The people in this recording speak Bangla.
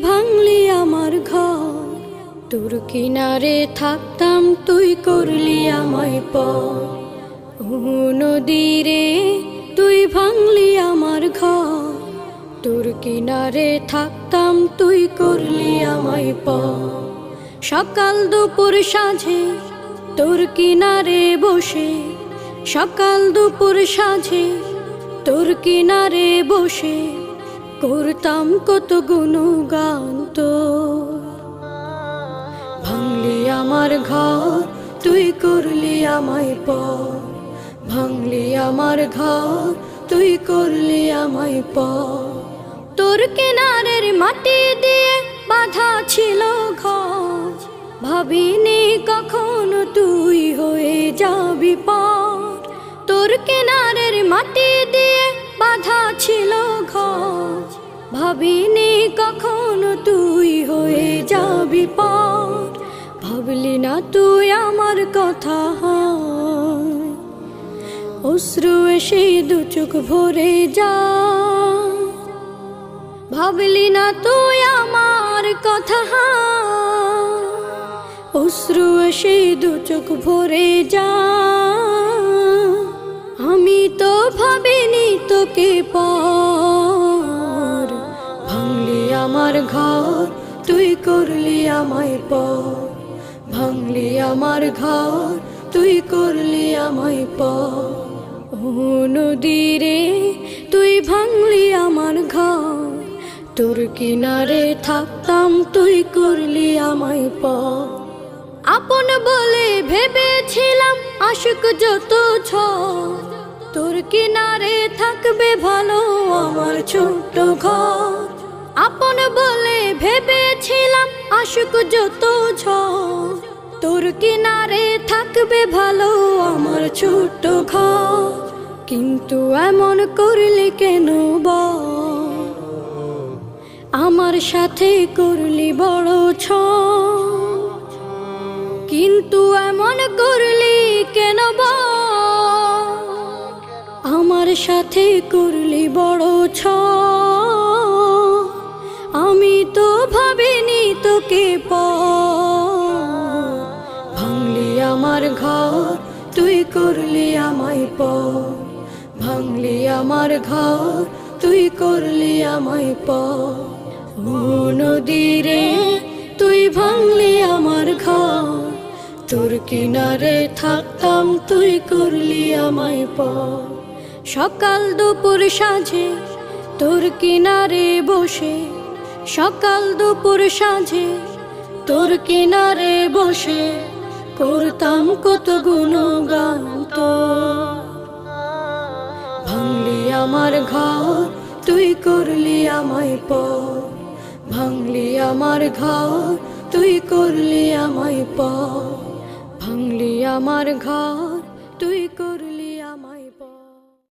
ভাঙলি আমার ঘর, তোর কিনারে থাকতাম তুই করলি আমায় পর। ও নদী রে তুই ভাঙলি আমার ঘর, তোর কিনারে থাকতাম তুই করলি আমায় পর। সকাল দুপুর সাঁঝে তোর কিনারে বসে, সকাল দুপুর সাঁঝে তোর কিনারে বসে করতাম কত গুণগান তোর। ভাঙলি আমার ঘর তুই করলি আমায় পর, ভাঙলি আমার ঘর তুই করলি আমায় পর। তোর কিনারের মাটি দিয়ে বাঁধা ছিল ঘর, ভাবিনি কখনো তুই হয়ে যাবি পার। তোর কিনারের মাটি দিয়ে বাঁধা ছিল ঘর, ভাবিনি কখনো তুই হয়ে যাবি পার। ভাবলি না তুই আমার কথা, অশ্রু এসে দু চোখ ভরে যা। ভাবলি না তুই আমার কথা, অশ্রু এসে দু চোখ ভরে যা। আমি তো ভাবিনি তোকে পর, ভাঙলি আমার ঘর তুই করলি আমায় পর, ভাঙলি আমার ঘর তুই করলি আমায় পর। ও নদী রে তুই ভাঙলি আমার ঘর, তোর কিনারে থাকতাম তুই করলি আমায় পর। আপন বলে ভেবেছিলাম আশিক যত ঝড়, তোর কিনারে থাকবে ভালো আমার ছোট্ট ঘর। আপন বলে ভেবেছিলাম আশিক যত ঝড়, তোর কিনারে থাকবে ভালো আমার ছোট্ট ঘর। কিন্তু এমন করলি কেন বল, আমার সাথে করলি বড় ছল। কিন্তু এমন করলি কেন বল, আমার সাথে করলি বড় ছল। আমি তো ভাবিনি তোকে পর, ভাঙলি আমার ঘর তুই করলি আমায় পর, ভাঙলি আমার ঘর তুই করলি আমায় পর। ও নদী রে তুই ভাঙলি আমার ঘর, তোর কিনারে থাকতাম তুই করলি আমায় পর। সকাল দুপুর সাঁঝে তোর কিনারে বসে, সকাল দুপুর সাঁঝে তোর কিনারে বসে করতাম কত গুণগান তোর। ভাঙলি আমার ঘর তুই করলি আমায় পর, ভাঙলি আমার ঘর তুই করলি আমায় পর, ভাঙলি আমার ঘর তুই করলি।